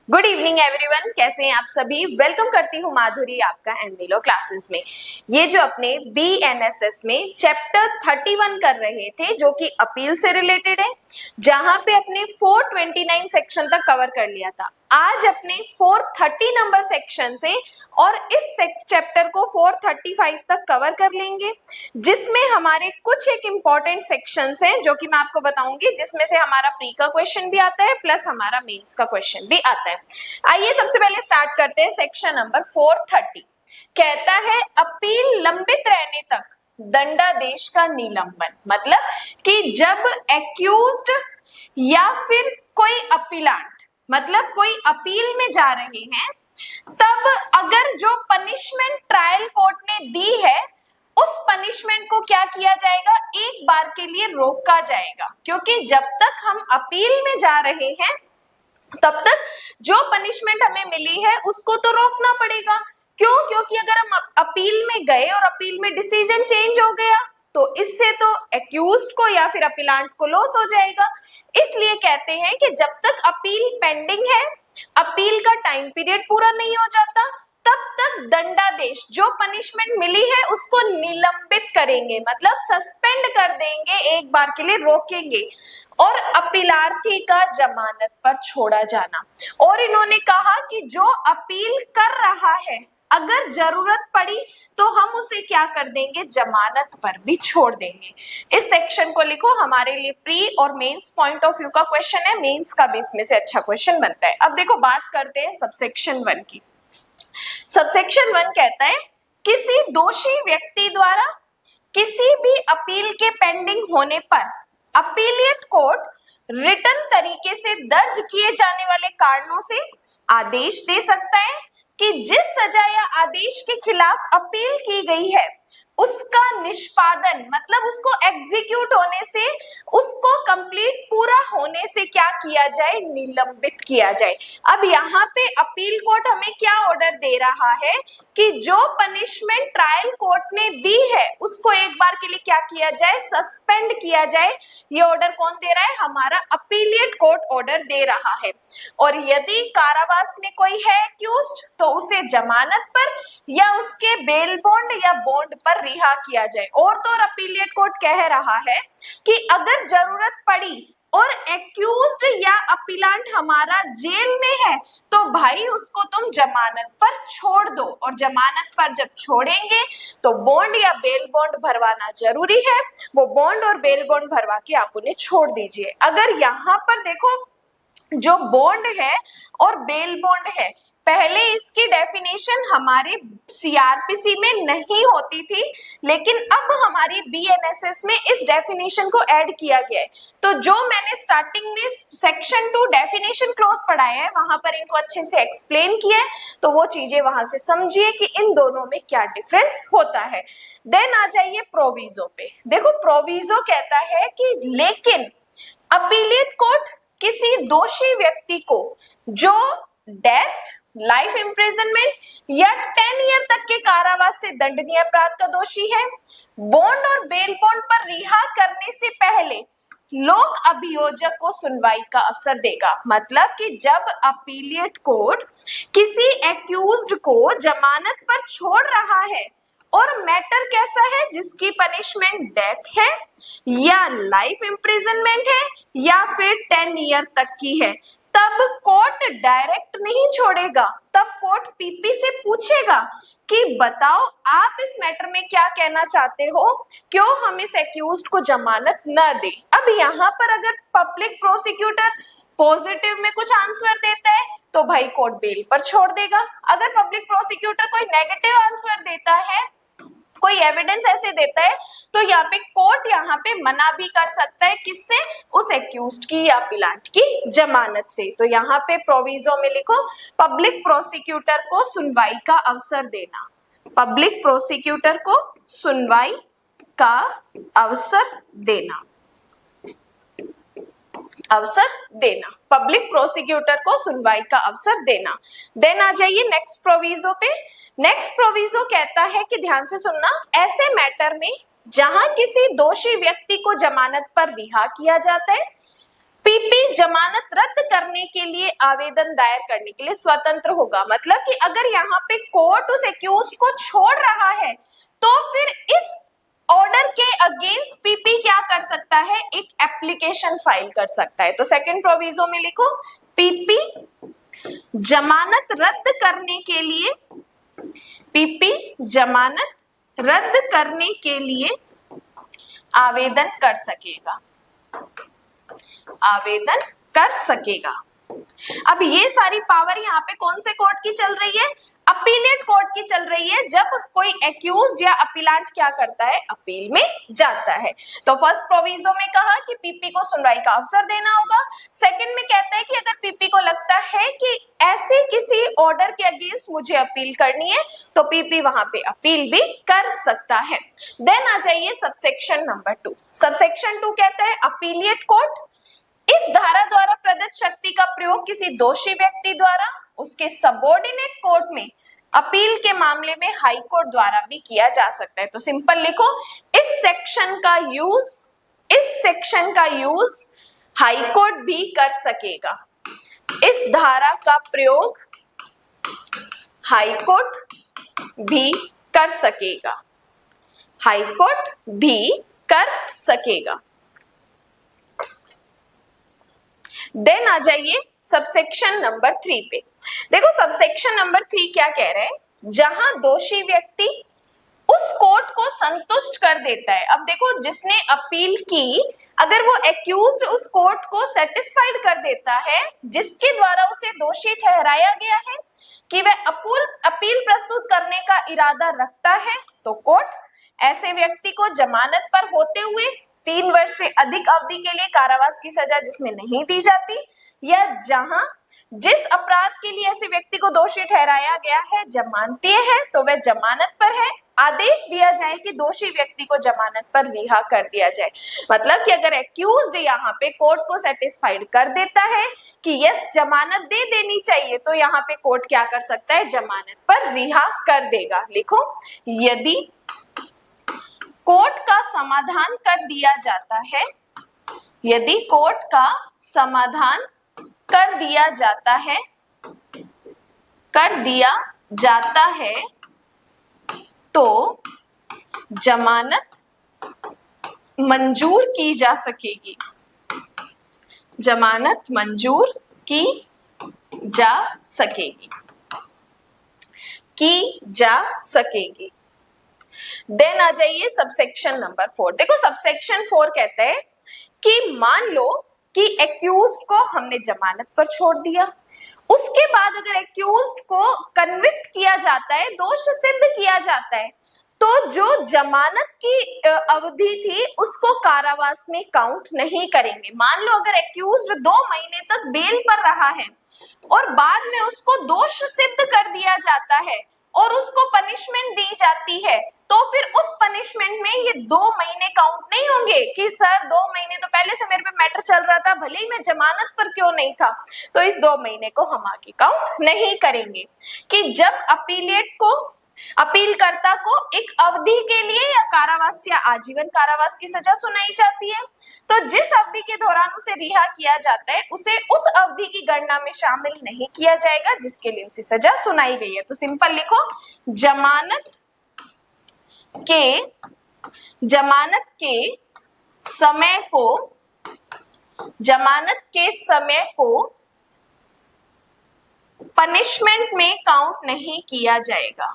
Good evening everyone, कैसे हैं आप सभी। वेलकम करती हूँ माधुरी आपका एनडीलो क्लासेस में। ये जो अपने बीएनएसएस में चैप्टर 31 कर रहे थे जो कि अपील से रिलेटेड है, जहां पे अपने 429 सेक्शन तक कवर कर लिया था। आज अपने 430 नंबर सेक्शन से और इस चैप्टर को 435 तक कवर कर लेंगे, जिसमें हमारे कुछ एक इम्पॉर्टेंट सेक्शंस हैं जो कि मैं आपको बताऊंगी, जिसमें से हमारा प्री का क्वेश्चन भी आता है प्लस हमारा मेंस का क्वेश्चन भी आता है। आइए सबसे पहले स्टार्ट करते हैं। सेक्शन नंबर 430 कहता है अपील लंबित रहने तक दंडादेश का निलंबन। मतलब कि जब एक्यूज्ड या फिर कोई अपीलांट, मतलब कोई अपील में जा रहे हैं, तब अगर जो पनिशमेंट ट्रायल कोर्ट ने दी है उस पनिशमेंट को क्या किया जाएगा, एक बार के लिए रोका जाएगा। क्योंकि जब तक हम अपील में जा रहे हैं तब तक जो पनिशमेंट हमें मिली है उसको तो रोकना पड़ेगा। क्यों? क्योंकि अगर हम अपील में गए और अपील में डिसीजन चेंज हो गया तो इससे तो एक्यूज्ड को या फिर अपीलांट को लॉस हो जाएगा। इसलिए कहते हैं कि जब तक अपील पेंडिंग है, अपील का टाइम पीरियड पूरा नहीं हो जाता, तब तक दंडादेश जो पनिशमेंट मिली है उसको निलंबित करेंगे, मतलब सस्पेंड कर देंगे, एक बार के लिए रोकेंगे। और अपीलार्थी का जमानत पर छोड़ा जाना। और इन्होंने कहा कि जो अपील कर रहा है अगर जरूरत पड़ी तो हम उसे क्या कर देंगे, जमानत पर भी छोड़ देंगे। इस सेक्शन को लिखो, हमारे लिए प्री और मेंस पॉइंट ऑफ व्यू का क्वेश्चन है, मेंस का भी इसमें से अच्छा क्वेश्चन बनता है। अब देखो बात करते हैं सबसेक्शन 1 की। सबसेक्शन 1 कहता है किसी दोषी व्यक्ति द्वारा किसी भी अपील के पेंडिंग होने पर अपीलिएट कोर्ट रिटन तरीके से दर्ज किए जाने वाले कारणों से आदेश दे सकता है कि जिस सजा या आदेश के खिलाफ अपील की गई है उसका निष्पादन, मतलब उसको एग्जीक्यूट होने से, उसको कंप्लीट पूरा होने से क्या किया जाए, निलंबित किया जाए। अब यहाँ पे अपील कोर्ट हमें क्या ऑर्डर दे रहा है कि जो पनिशमेंट ट्रायल कोर्ट ने दी है उसको एक बार के लिए क्या किया जाए, सस्पेंड किया जाए। ये ऑर्डर कौन दे रहा है, हमारा अपीलिएट कोर्ट ऑर्डर दे रहा है। और यदि कारावास में कोई है एक्यूज्ड तो उसे जमानत पर या उसके बेल बॉन्ड या बॉन्ड पर रिहा किया जाए। और तो और अपीलिएट कोर्ट कह रहा है कि अगर जरूरत पड़ी और एक्यूज्ड या अपीलांट हमारा जेल में है तो भाई उसको तुम जमानत पर छोड़ दो। और जमानत पर जब छोड़ेंगे तो बॉन्ड या बेल बॉन्ड भरवाना जरूरी है, वो बॉन्ड और बेल बॉन्ड भरवा के आप उन्हें छोड़ दीजिए। अगर यहाँ पर देखो जो बॉन्ड है और बेल बॉन्ड है, पहले इसकी डेफिनेशन हमारे सीआरपीसी में नहीं होती थी, लेकिन अब हमारी बीएनएसएस में इस डेफिनेशन को ऐड किया गया है। तो जो मैंने स्टार्टिंग में सेक्शन 2 डेफिनेशन क्लॉज पढ़ाया है वहां पर इनको अच्छे से एक्सप्लेन किया है, तो वो चीजें वहां से समझिए कि इन दोनों में क्या डिफरेंस होता है। देन आ जाइए प्रोविजो पे। देखो प्रोविजो कहता है कि लेकिन अपीलिएट कोर्ट किसी दोषी व्यक्ति को जो डेथ, लाइफ इम्प्रिजनमेंट या 10 ईयर तक के कारावास से दंडनीय अपराध का दोषी है, बॉन्ड और बेल बॉन्ड पर रिहा करने से पहले लोक अभियोजक को सुनवाई का अवसर देगा। मतलब कि जब अपीलिएट कोर्ट किसी एक्यूज्ड को जमानत पर छोड़ रहा है और मैटर कैसा है, जिसकी पनिशमेंट डेथ है या लाइफ इम्प्रिजनमेंट है या फिर 10 ईयर तक की है, तब कोर्ट डायरेक्ट नहीं छोड़ेगा। तब कोर्ट पीपी से पूछेगा कि बताओ आप इस मैटर में क्या कहना चाहते हो, क्यों हम इस एक्यूज्ड को जमानत न दे। अब यहाँ पर अगर पब्लिक प्रोसिक्यूटर पॉजिटिव में कुछ आंसर देता है तो भाई कोर्ट बेल पर छोड़ देगा। अगर पब्लिक प्रोसिक्यूटर कोई नेगेटिव आंसर देता है, कोई एविडेंस ऐसे देता है, तो यहाँ पे कोर्ट यहाँ पे मना भी कर सकता है, किससे, उस एक्यूज्ड की या अपीलांट की जमानत से। तो यहाँ पे प्रोविजो में लिखो पब्लिक प्रोसिक्यूटर को सुनवाई का अवसर देना। पब्लिक प्रोसिक्यूटर को सुनवाई का अवसर देना, अवसर देना, पब्लिक प्रोसिक्यूटर को सुनवाई का अवसर देना। देन आ जाइए नेक्स्ट प्रोविजो पे। नेक्स्ट प्रोविजो कहता है कि ध्यान से सुनना, ऐसे मैटर में जहां किसी दोषी व्यक्ति को जमानत पर रिहा किया जाता है पीपी जमानत रद्द करने के लिए आवेदन दायर करने के लिए स्वतंत्र होगा। मतलब कि अगर यहाँ पे कोर्ट उस एक्यूज्ड को छोड़ रहा है तो फिर इस ऑर्डर के अगेंस्ट पीपी क्या कर सकता है, एक एप्लीकेशन फाइल कर सकता है। तो सेकंड प्रोविजो में लिखो पीपी जमानत रद्द करने के लिए, पीपी जमानत रद्द करने के लिए आवेदन कर सकेगा, आवेदन कर सकेगा। अब ये सारी पावर यहाँ पे कौन से कोर्ट की चल रही है, अपीलेट कोर्ट की चल रही है। जब कोई एक्यूज्ड या अपीलांट क्या करता है, अपील में जाता है। तो फर्स्ट प्रोविजो में कहा कि पीपी को सुनवाई का अवसर देना होगा। सेकंड में कहता है कि अगर पीपी को लगता है कि ऐसे किसी ऑर्डर के अगेंस्ट मुझे अपील करनी है तो पीपी वहां पे अपील भी कर सकता है। देन आ जाइए सबसेक्शन नंबर 2। सबसेक्शन 2 कहता है अपीलिएट कोर्ट इस धारा द्वारा प्रदत्त शक्ति का प्रयोग किसी दोषी व्यक्ति द्वारा उसके सबऑर्डिनेट कोर्ट में अपील के मामले में हाई कोर्ट द्वारा भी किया जा सकता है। तो सिंपल लिखो इस सेक्शन का यूज हाई कोर्ट भी कर सकेगा। इस धारा का प्रयोग हाई कोर्ट भी कर सकेगा, हाई कोर्ट भी कर सकेगा। देन आ जाइए सबसेक्शन नंबर 3 पे। देखो सबसेक्शन नंबर 3 क्या कह रहे हैं, जहां दोषी व्यक्ति उस कोर्ट को संतुष्ट कर देता है। अब देखो जिसने अपील की, अगर वो एक्यूज्ड उस कोर्ट को सेटिस्फाइड कर देता है जिसके द्वारा उसे दोषी ठहराया गया है कि वह अपील प्रस्तुत करने का इरादा रखता है, तो कोर्ट ऐसे व्यक्ति को जमानत पर होते हुए 3 वर्ष से अधिक अवधि के लिए कारावास की सजा जिसमें नहीं दी जाती, या जहां जिस अपराध के लिए ऐसे व्यक्ति को दोषी ठहराया गया है जमानतीय है तो वह जमानत पर है, आदेश दिया जाए कि दोषी व्यक्ति को जमानत पर रिहा कर दिया जाए। मतलब कि अगर एक्यूज्ड यहाँ पे कोर्ट को सेटिस्फाइड कर देता है कि यस जमानत दे देनी चाहिए, तो यहाँ पे कोर्ट क्या कर सकता है, जमानत पर रिहा कर देगा। लिखो यदि कोर्ट का समाधान कर दिया जाता है, यदि कोर्ट का समाधान कर दिया जाता है तो जमानत मंजूर की जा सकेगी, जमानत मंजूर की जा सकेगी। देन आ जाइए सबसेक्शन नंबर 4। देखो सबसेक्शन 4 कहते हैं कि मान लो कि एक्यूज्ड को हमने जमानत पर छोड़ दिया, उसके बाद अगर एक्यूज्ड को कन्विक्ट किया जाता है, दोष सिद्ध किया जाता है, तो जो जमानत की अवधि थी उसको कारावास में काउंट नहीं करेंगे। मान लो अगर एक्यूज्ड 2 महीने तक बेल पर रहा है और बाद में उसको दोष सिद्ध कर दिया जाता है और उसको पनिशमेंट दी जाती है, तो फिर उस पनिशमेंट में ये 2 महीने काउंट नहीं होंगे कि सर 2 महीने तो पहले से मेरे पे मैटर चल रहा था, भले ही मैं जमानत पर क्यों नहीं था, तो इस 2 महीने को हम आगे काउंट नहीं करेंगे। कि जब अपीलकर्ता को एक अवधि के लिए या कारावास या आजीवन कारावास की सजा सुनाई जाती है, तो जिस अवधि के दौरान उसे रिहा किया जाता है उसे उस अवधि की गणना में शामिल नहीं किया जाएगा जिसके लिए उसे सजा सुनाई गई है। तो सिंपल लिखो जमानत के समय को पनिशमेंट में काउंट नहीं किया जाएगा,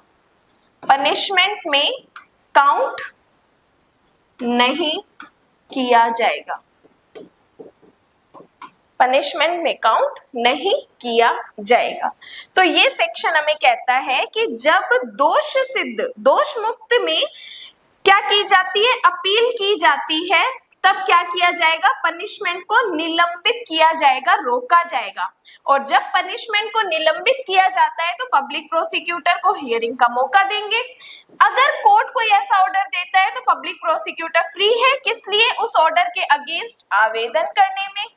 पनिशमेंट में काउंट नहीं किया जाएगा, पनिशमेंट में काउंट नहीं किया जाएगा। तो ये सेक्शन हमें कहता है कि जब दोष मुक्त में क्या की जाती है, अपील की जाती है, तब क्या किया जाएगा, पनिशमेंट को निलंबित किया जाएगा, रोका जाएगा। और जब पनिशमेंट को निलंबित किया जाता है तो पब्लिक प्रोसिक्यूटर को हियरिंग का मौका देंगे। अगर कोर्ट कोई ऐसा ऑर्डर देता है तो पब्लिक प्रोसिक्यूटर फ्री है किस लिए, उस ऑर्डर के अगेंस्ट आवेदन करने में।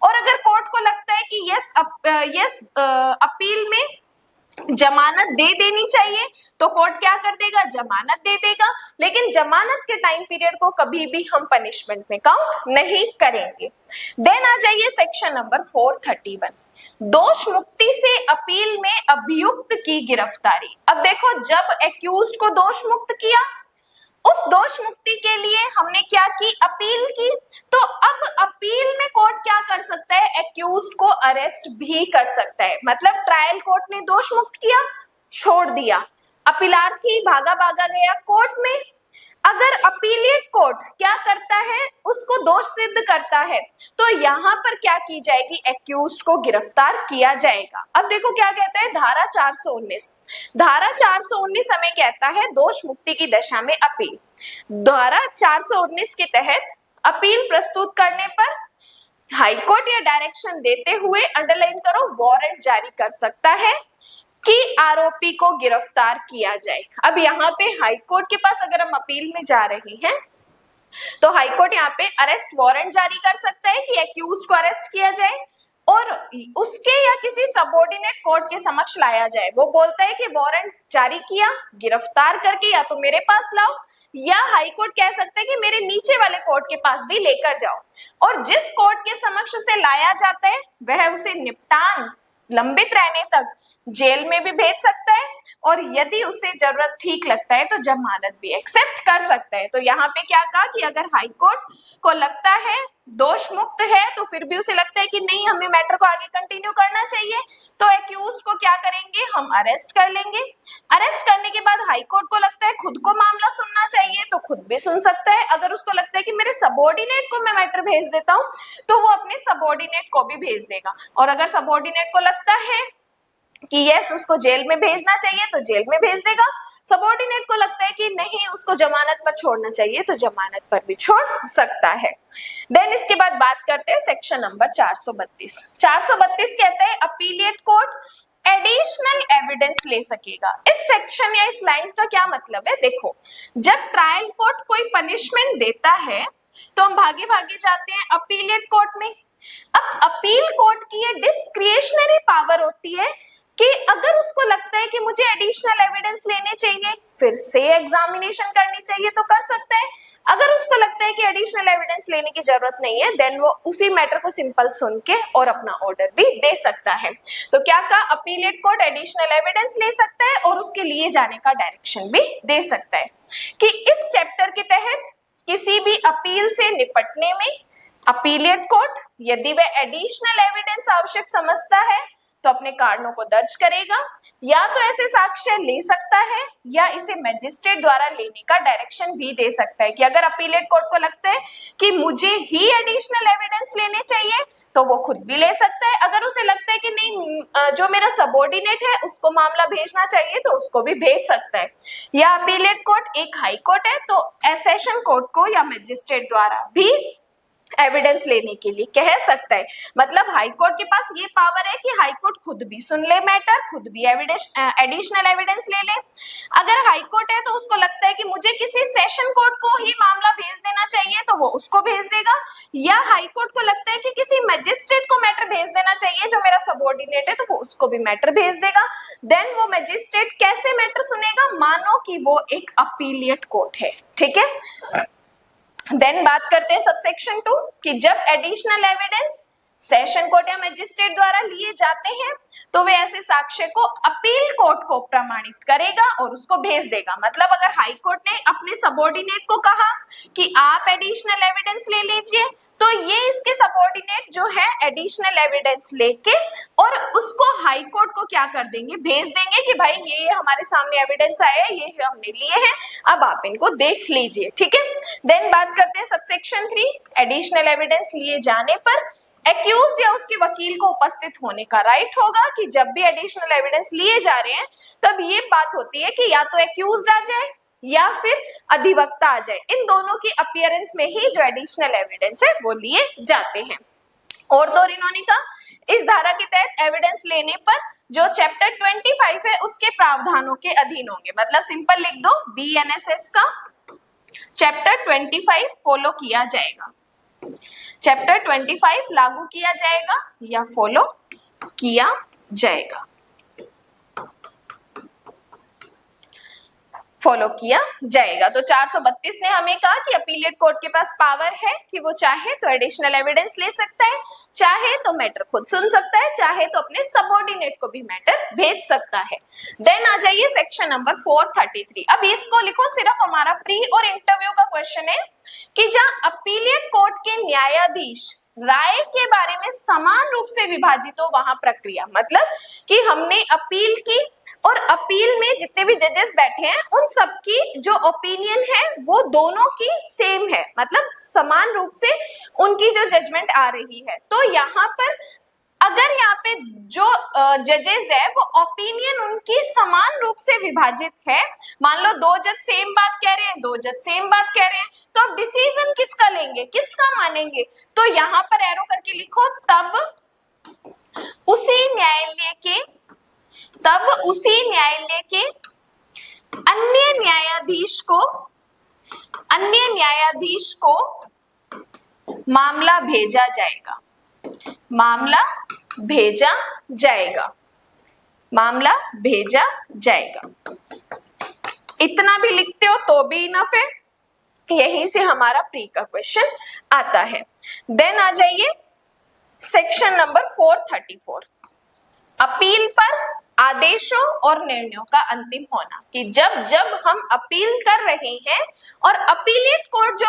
और अगर कोर्ट को लगता है कि यस अपील में जमानत दे देनी चाहिए तो कोर्ट क्या कर देगा, जमानत दे देगा, लेकिन जमानत के टाइम पीरियड को कभी भी हम पनिशमेंट में काउंट नहीं करेंगे। देन आ जाइए सेक्शन नंबर 431, दोष मुक्ति से अपील में अभियुक्त की गिरफ्तारी। अब देखो, जब एक्यूज्ड को दोष मुक्त किया, उस दोष मुक्ति के लिए हमने क्या की, अपील की, तो अब अपील में कोर्ट क्या कर सकता है, एक्यूज्ड को अरेस्ट भी कर सकता है। मतलब ट्रायल कोर्ट ने दोष मुक्त किया, छोड़ दिया, अपीलार्थी भागा भागा गया कोर्ट में, अगर अपीलेट कोर्ट क्या करता है, उसको दोष सिद्ध करता है, तो यहाँ पर क्या की जाएगी, एक्यूज्ड को गिरफ्तार किया जाएगा। अब देखो क्या कहता है धारा 419, धारा 419 हमें कहता है दोष मुक्ति की दशा में अपील। धारा 419 के तहत अपील प्रस्तुत करने पर हाईकोर्ट या डायरेक्शन देते हुए, अंडरलाइन करो, वारंट जारी कर सकता है कि आरोपी को गिरफ्तार किया जाए। अब यहाँ पे हाईकोर्ट के पास अगर हम अपील में जा रहे हैं तो हाईकोर्ट यहाँ पे अरेस्ट वारंट जारी कर सकता है कि एक्यूज्ड को अरेस्ट किया जाए और उसके या किसी सबऑर्डिनेट कोर्ट के समक्ष लाया जाए। वो बोलता है कि वारंट जारी किया, गिरफ्तार करके या तो मेरे पास लाओ, या हाईकोर्ट कह सकता है कि मेरे नीचे वाले कोर्ट के पास भी लेकर जाओ, और जिस कोर्ट के समक्ष उसे लाया जाता है वह उसे निपटान लंबित रहने तक जेल में भी भेज सकता है, और यदि उसे जरूरत ठीक लगता है तो जमानत भी एक्सेप्ट कर सकता है। तो यहाँ पे क्या कहा कि अगर हाई कोर्ट को लगता है दोष मुक्त है, तो फिर भी उसे लगता है कि नहीं, हमें मैटर को आगे कंटिन्यू करना चाहिए, तो एक्यूज्ड को क्या करेंगे, हम अरेस्ट कर लेंगे। अरेस्ट करने के बाद हाई कोर्ट को लगता है खुद को मामला सुनना चाहिए तो खुद भी सुन सकता है। अगर उसको लगता है कि मेरे सबऑर्डिनेट को मैं मैटर भेज देता हूँ, तो वो अपने सबऑर्डिनेट को भी भेज देगा, और अगर सबऑर्डिनेट को लगता है कि यस उसको जेल में भेजना चाहिए तो जेल में भेज देगा, सबऑर्डिनेट को लगता है कि नहीं उसको जमानत पर छोड़ना चाहिए तो जमानत पर भी छोड़ सकता है। देन इसके बाद बात करते हैं सेक्शन नंबर 432। 432 कहता है अपीलिएट कोर्ट एडिशनल एविडेंस ले सकेगा। इस सेक्शन या इस लाइन का क्या मतलब है, देखो, जब ट्रायल कोर्ट कोई पनिशमेंट देता है तो हम भागे भागे जाते हैं अपीलिएट कोर्ट में। अब अपील कोर्ट की ये डिस्क्रिशनरी पावर होती है कि अगर उसको लगता है कि मुझे एडिशनल एविडेंस लेने चाहिए, फिर से एग्जामिनेशन करनी चाहिए तो कर सकता है। अगर उसको लगता है कि एडिशनल एविडेंस लेने की जरूरत नहीं है, देन वो उसी मैटर को सिंपल सुन के और अपना ऑर्डर भी दे सकता है। तो क्या कहा, अपीलेट कोर्ट एडिशनल एविडेंस ले सकता है और उसके लिए जाने का डायरेक्शन भी दे सकता है। कि इस चैप्टर के तहत किसी भी अपील से निपटने में अपीलेट कोर्ट यदि वह एडिशनल एविडेंस आवश्यक समझता है तो अपने कारणों को दर्ज करेगा, या तो ऐसे साक्ष्य ले सकता है या इसे मजिस्ट्रेट द्वारा लेने का डायरेक्शन भी दे सकता है। कि अगर अपीलेट कोर्ट को लगता है कि मुझे ही एडिशनल एविडेंस लेने चाहिए तो वो खुद भी ले सकता है। अगर उसे लगता है कि नहीं जो मेरा सबऑर्डिनेट है उसको मामला भेजना चाहिए तो उसको भी भेज सकता है। या अपीलेट कोर्ट एक हाई कोर्ट है तो सेशन कोर्ट को या मजिस्ट्रेट द्वारा भी एविडेंस लेने के लिए कह सकता है। मतलब हाई कोर्ट के पास ये पावर है कि हाई कोर्ट खुद भी सुन ले मैटर, खुद भी एडिशनल एविडेंस ले ले। अगर हाई कोर्ट है तो उसको लगता है कि मुझे किसी सेशन कोर्ट को ही मामला भेज देना चाहिए तो वो उसको भेज देगा, या हाई कोर्ट को लगता है कि किसी मजिस्ट्रेट को मैटर भेज देना चाहिए जो मेरा सबऑर्डिनेट है तो वो उसको भी मैटर भेज देगा। देन वो मजिस्ट्रेट कैसे मैटर सुनेगा, मानो कि वो एक अपीलिएट कोर्ट है, ठीक है। देन बात करते हैं सबसेक्शन 2 कि जब एडिशनल एविडेंस सेशन कोर्ट या मजिस्ट्रेट द्वारा लिए जाते हैं तो वे ऐसे साक्ष्य को अपील कोर्ट को प्रमाणित करेगा और उसको भेज देगा। मतलब अगर हाई कोर्ट ने अपने सबऑर्डिनेट को कहा कि आप एडिशनल एविडेंस ले लीजिए तो ये इसके सबऑर्डिनेट जो है एडिशनल एविडेंस लेके और उसको हाई कोर्ट को क्या कर देंगे, भेज देंगे कि भाई ये हमारे सामने एविडेंस आया है, ये हमने लिए हैं, अब आप इनको देख लीजिए, ठीक है। देन बात करते हैं सबसेक्शन 3 एडिशनल एविडेंस लिए जाने पर एक्यूज्ड या उसके वकील को उपस्थित होने का राइट होगा। कि जब भी एडिशनल एविडेंस लिए जा रहे हैं तब ये बात होती है कि या तो एक्यूज्ड आ जाए या फिर अधिवक्ता आ जाए, इन दोनों की अपीयरेंस में ही जो एडिशनल एविडेंस है वो लिए जाते हैं। और इन्होंने कहा इस धारा के तहत एविडेंस लेने पर जो चैप्टर 25 है उसके प्रावधानों के अधीन होंगे। मतलब सिंपल लिख दो, BNSS का चैप्टर 25 फॉलो किया जाएगा, चैप्टर 25 लागू किया जाएगा या फॉलो किया जाएगा। फॉलो किया जाएगा। तो 432 ने हमें कहा कि अपीलेट कोर्ट के पास पावर है कि वो चाहे तो एडिशनल एविडेंस ले सकता है, चाहे तो मैटर खुद सुन सकता है, चाहे तो अपने सबऑर्डिनेट को भी मैटर भेज सकता है। देन आ जाइए सेक्शन नंबर 433। अब इसको लिखो, सिर्फ हमारा प्री और इंटरव्यू का क्वेश्चन है कि जहां अपीलेट कोर्ट के न्यायाधीश राय के बारे में समान रूप से विभाजित हो वहां प्रक्रिया, मतलब कि हमने अपील की और अपील में जितने भी जजेस बैठे हैं उन सबकी जो ओपिनियन है वो दोनों की सेम है, मतलब समान रूप से उनकी जो जजमेंट आ रही है। तो यहाँ पर अगर यहाँ पे जो जजेस है वो ओपिनियन उनकी समान रूप से विभाजित है, मान लो दो जज सेम बात कह रहे हैं, दो जज सेम बात कह रहे हैं, तो अब डिसीजन किसका लेंगे, किसका मानेंगे? तो यहाँ पर एरो करके लिखो, तब उसी न्यायालय के अन्य न्यायाधीश को मामला भेजा जाएगा, मामला भेजा जाएगा। इतना भी लिखते हो तो भी इनफ है, यहीं से हमारा प्री का क्वेश्चन आता है। देन आ जाइए सेक्शन नंबर 434, अपील पर आदेशों और निर्णयों का अंतिम होना, कि जब हम अपील कर रहे हैं और अपीलेट कोर्ट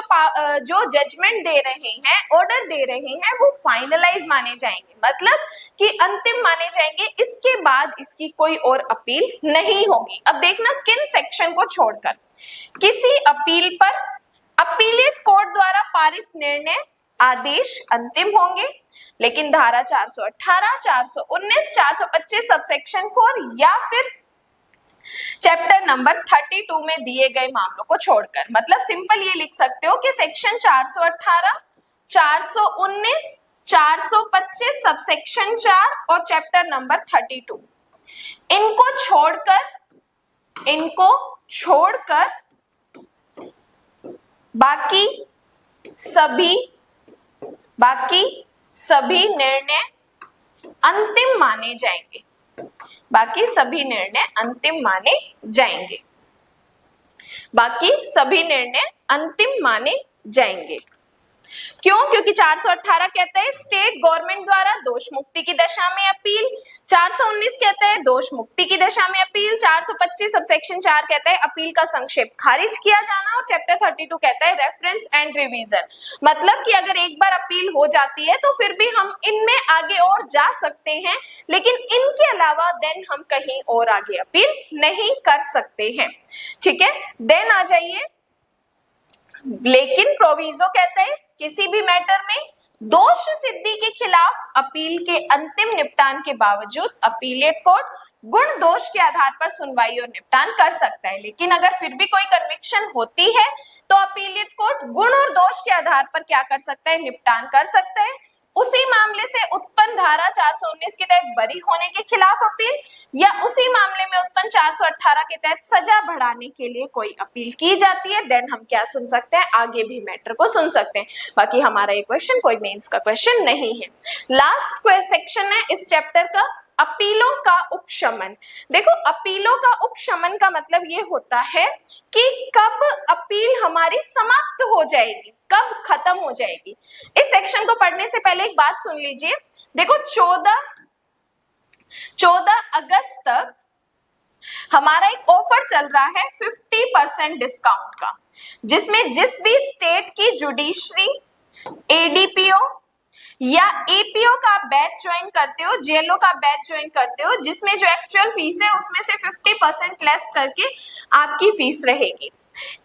जो जजमेंट दे रहे हैं, ऑर्डर दे रहे हैं, वो फाइनलाइज माने जाएंगे, मतलब कि अंतिम माने जाएंगे, इसके बाद इसकी कोई और अपील नहीं होगी। अब देखना किन सेक्शन को छोड़कर, किसी अपील पर अपीलेट कोर्ट द्वारा पारित निर्णय आदेश अंतिम होंगे, लेकिन धारा 418, 419, 425 सबसेक्शन 4 या फिर चैप्टर नंबर 32 में दिए गए मामलों को छोड़कर, मतलब सिंपल ये लिख सकते हो कि सेक्शन 418, 419, 425 सबसेक्शन 4 और चैप्टर नंबर 32 इनको छोड़कर बाकी सभी निर्णय अंतिम माने जाएंगे, बाकी सभी निर्णय अंतिम माने जाएंगे। क्यों? क्योंकि 418 कहता है स्टेट गवर्नमेंट द्वारा दोष मुक्ति की दशा में अपील, 419 कहता है दोष मुक्ति की दशा में अपील, 425 सबसेक्शन 4 कहता है अपील का संक्षेप खारिज किया जाना, और चैप्टर 32 कहता है रेफरेंस एंड रिवीजन, मतलब कि अगर एक बार अपील हो जाती है तो फिर भी हम इनमें आगे और जा सकते हैं, लेकिन इनके अलावा देन हम कहीं और आगे अपील नहीं कर सकते हैं। ठीक है, देन आ जाइए, लेकिन प्रोविजो कहता है किसी भी मैटर में दोष सिद्धि के खिलाफ अपील के अंतिम निपटान के बावजूद अपीलेट कोर्ट गुण दोष के आधार पर सुनवाई और निपटान कर सकता है, लेकिन अगर फिर भी कोई कन्विक्शन होती है तो अपीलेट कोर्ट गुण और दोष के आधार पर क्या कर सकता है, निपटान कर सकता है। उसी मामले से उत्पन्न धारा 419 के तहत बरी होने के खिलाफ अपील, या उसी मामले में उत्पन्न 418 के तहत सजा बढ़ाने के लिए कोई अपील की जाती है, देन हम क्या सुन सकते हैं, आगे भी मैटर को सुन सकते हैं। बाकी हमारा ये क्वेश्चन कोई मेंस का क्वेश्चन नहीं है। लास्ट सेक्शन है इस चैप्टर का, अपीलों का उपशमन। देखो, अपीलों का उपशमन का मतलब ये होता है कि कब अपील हमारी समाप्त हो जाएगी, कब खत्म हो जाएगी। इस सेक्शन को पढ़ने से पहले एक बात सुन लीजिए। देखो, 14 अगस्त तक हमारा एक ऑफर चल रहा है 50% डिस्काउंट का, जिसमें जिस भी स्टेट की जुडिशरी, एडीपीओ या एपीओ का बैच ज्वाइन करते हो, जेएलओ का बैच ज्वाइन करते हो, जिसमें जो एक्चुअल फीस है उसमें से 50% लेस करके आपकी फीस रहेगी,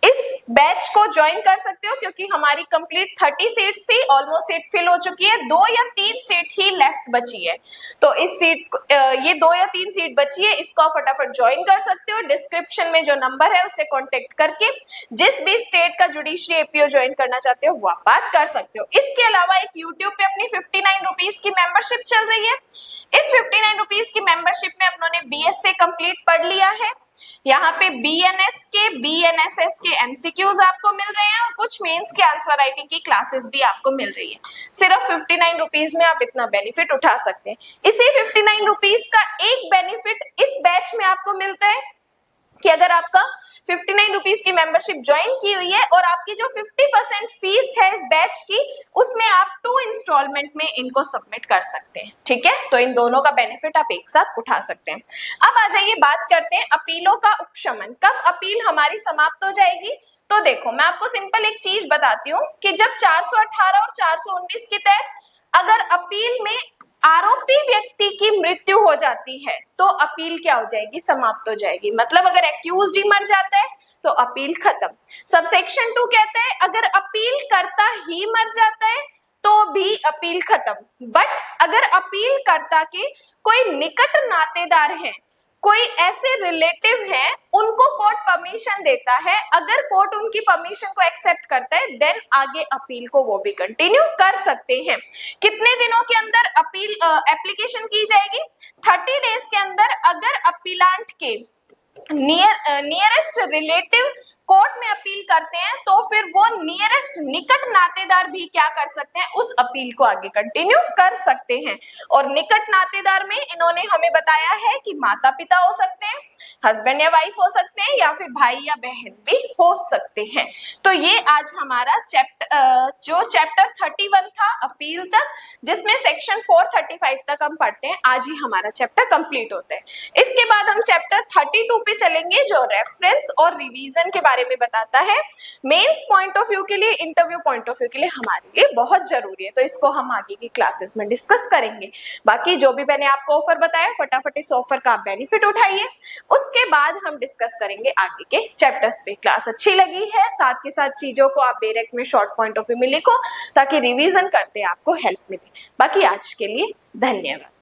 इस बैच को ज्वाइन कर सकते हो, क्योंकि हमारी कंप्लीट 30 सीट्स थी, ऑलमोस्ट सीट फिल हो चुकी है, 2 या 3 सीट ही लेफ्ट बची है। तो इस सीट ये 2 या 3 सीट बची है, इसको फटाफट ज्वाइन कर सकते हो। डिस्क्रिप्शन में जो नंबर है उससे कांटेक्ट करके जिस भी स्टेट का जुडिशरी एपीओ ज्वाइन करना चाहते हो वो आप बात कर सकते हो। इसके अलावा एक यूट्यूब पे अपनी 59 रुपीज की मेंबरशिप चल रही है। इस 59 रुपीज की मेंबरशिप में अपनों बीएसए कंप्लीट पढ़ लिया है। यहाँ पे बीएनएस के, बीएनएसएस के एमसीक्यूज आपको मिल रहे हैं और कुछ मेंस के आंसर राइटिंग की क्लासेस भी आपको मिल रही है। सिर्फ 59 रुपीज में आप इतना बेनिफिट उठा सकते हैं। इसी 59 रुपीज का एक बेनिफिट इस बैच में आपको मिलता है कि अगर आपका 59 रुपीज की मेंबरशिप ज्वाइन की हुई है और आपकी जो 50% फीस है इस बैच की, उसमें आप 2 इंस्टॉलमेंट में इनको सबमिट कर सकते हैं। ठीक है, तो इन दोनों का बेनिफिट आप एक साथ उठा सकते हैं। अब आ जाइए बात करते हैं अपीलों का उपशमन, कब अपील हमारी समाप्त हो जाएगी। तो देखो मैं आपको सिंपल एक चीज बताती हूँ कि जब 418 और 419 के तहत अगर अपील में आरोपी व्यक्ति की मृत्यु हो जाती है तो अपील क्या हो जाएगी, समाप्त हो जाएगी। मतलब अगर एक्यूज्ड ही मर जाता है तो अपील खत्म। सबसेक्शन 2 कहता है अगर अपील करता ही मर जाता है तो भी अपील खत्म। बट अगर अपील करता के कोई निकट नातेदार हैं, कोई ऐसे रिलेटिव हैं, उनको कोर्ट परमिशन देता है, अगर कोर्ट उनकी परमिशन को एक्सेप्ट करता है देन आगे अपील को वो भी कंटिन्यू कर सकते हैं। कितने दिनों के अंदर अपील एप्लीकेशन की जाएगी? 30 डेज के अंदर अगर अपीलांट के नियरेस्ट रिलेटिव कोर्ट में अपील करते हैं तो फिर वो नियरेस्ट निकट नातेदार भी क्या कर सकते हैं, उस अपील को आगे कंटिन्यू कर सकते हैं। और निकट नातेदार में इन्होंने हमें बताया है कि माता पिता हो सकते हैं, हस्बैंड या वाइफ हो सकते हैं, या फिर भाई या बहन भी हो सकते हैं। तो ये आज हमारा चैप्टर 31 था अपील तक, जिसमें सेक्शन 435 तक हम पढ़ते हैं। आज ही हमारा चैप्टर कंप्लीट होता है। इसके बाद हम चैप्टर 32 पे चलेंगे जो रेफरेंस और रिवीजन के बारे में बताता है। मेंस पॉइंट ऑफ व्यू के लिए, इंटरव्यू पॉइंट ऑफ व्यू के लिए हमारे लिए बहुत जरूरी है, तो इसको हम आगे की क्लासेस में डिस्कस करेंगे। बाकी जो भी मैंने आपको ऑफर बताया फटाफट इस ऑफर का आप बेनिफिट उठाइए। उसके बाद हम डिस्कस करेंगे आगे के चैप्टर्स पे। क्लास अच्छी लगी है, साथ के साथ चीजों को आप डायरेक्ट में शॉर्ट पॉइंट ऑफ व्यू में लिखो ताकि रिवीजन करते आपको हेल्प मिले। बाकी आज के लिए धन्यवाद।